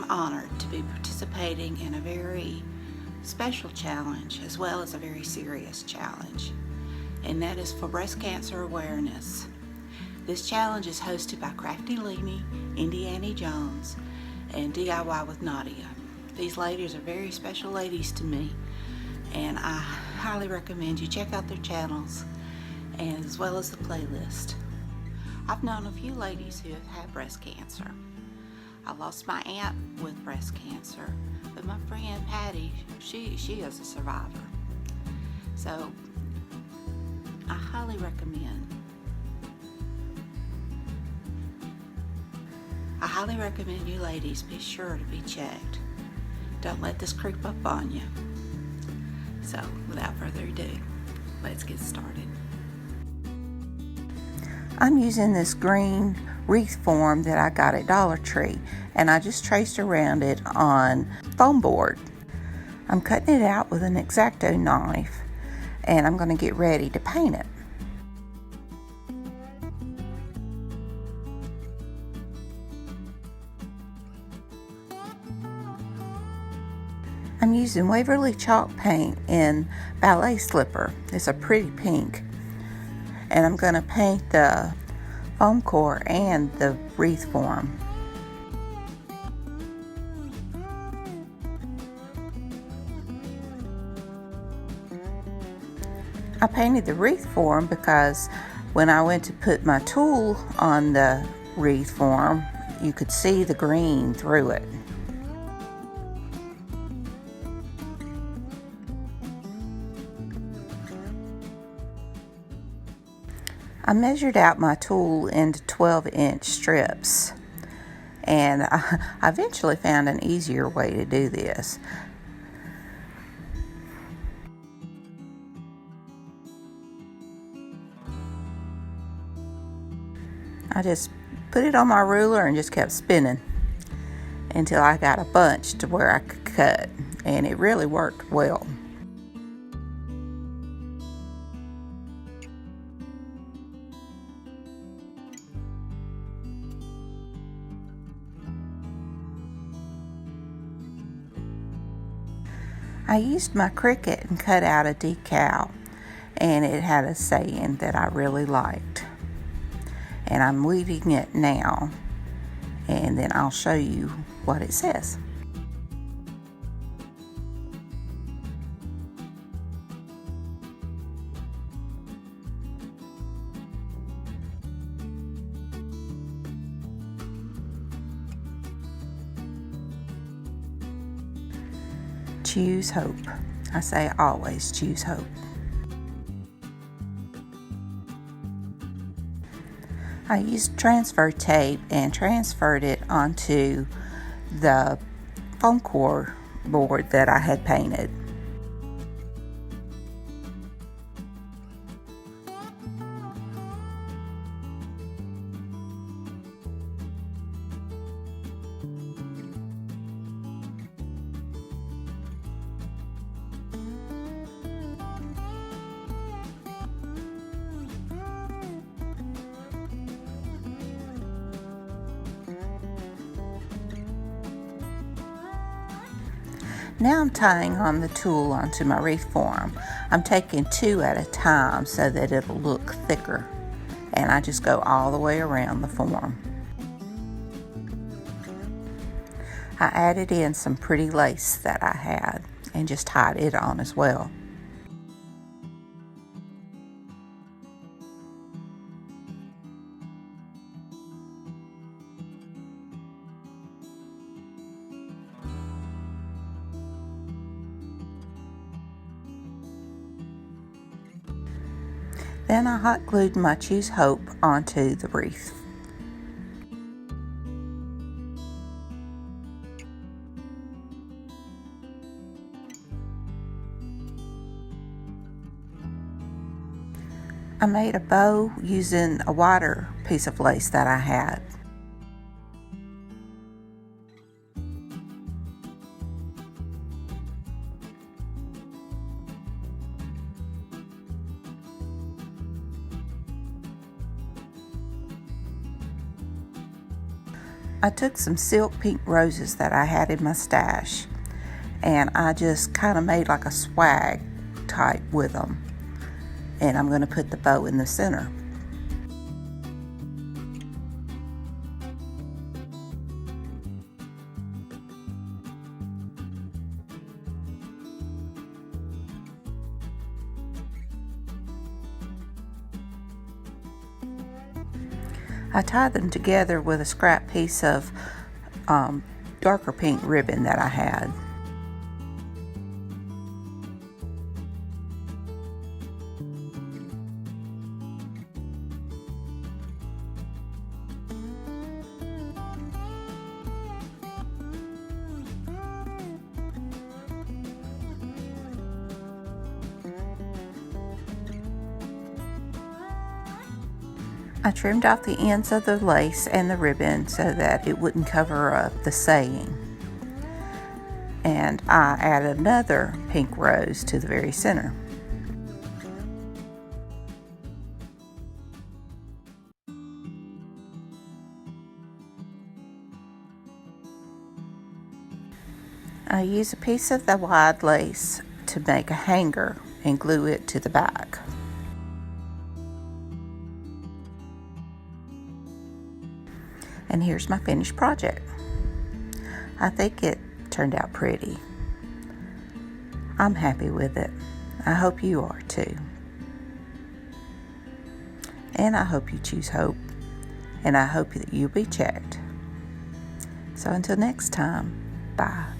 honored to be participating in a very special challenge as well as a very serious challenge, and that is for breast cancer awareness. This challenge is hosted by Crafty Leanie, Indiana Jones, and DIY with Nadia. These ladies are very special ladies to me, and I highly recommend you check out their channels and as well as the playlist. I've known a few ladies who have had breast cancer. I lost my aunt with breast cancer, but my friend Patty, she is a survivor. So I highly recommend you ladies be sure to be checked. Don't let this creep up on you. So without further ado, let's get started. I'm using this green wreath form that I got at Dollar Tree, and I just traced around it on foam board. I'm cutting it out with an X-Acto knife, and I'm going to get ready to paint it. I'm using Waverly chalk paint in Ballet Slipper. It's a pretty pink. And I'm going to paint the foam core and the wreath form. I painted the wreath form because when I went to put my tool on the wreath form, you could see the green through it. I measured out my tool into 12-inch strips, and I eventually found an easier way to do this. I just put it on my ruler and just kept spinning until I got a bunch to where I could cut, and it really worked well. I used my Cricut and cut out a decal, and it had a saying that I really liked. And I'm weeding it now, and then I'll show you what it says. Choose hope. I say always choose hope. I used transfer tape and transferred it onto the foam core board that I had painted. Now I'm tying on the tool onto my wreath form. I'm taking 2 at a time so that it'll look thicker, and I just go all the way around the form. I added in some pretty lace that I had and just tied it on as well. Then I hot glued my Choose Hope onto the wreath. I made a bow using a wider piece of lace that I had. I took some silk pink roses that I had in my stash, and I just kind of made like a swag type with them. And I'm going to put the bow in the center. I tied them together with a scrap piece of darker pink ribbon that I had. I trimmed off the ends of the lace and the ribbon so that it wouldn't cover up the saying. And I added another pink rose to the very center. I used a piece of the wide lace to make a hanger and glue it to the back. And here's my finished project. I think it turned out pretty. I'm happy with it. I hope you are too. And I hope you choose hope. And I hope that you'll be checked. So until next time, bye.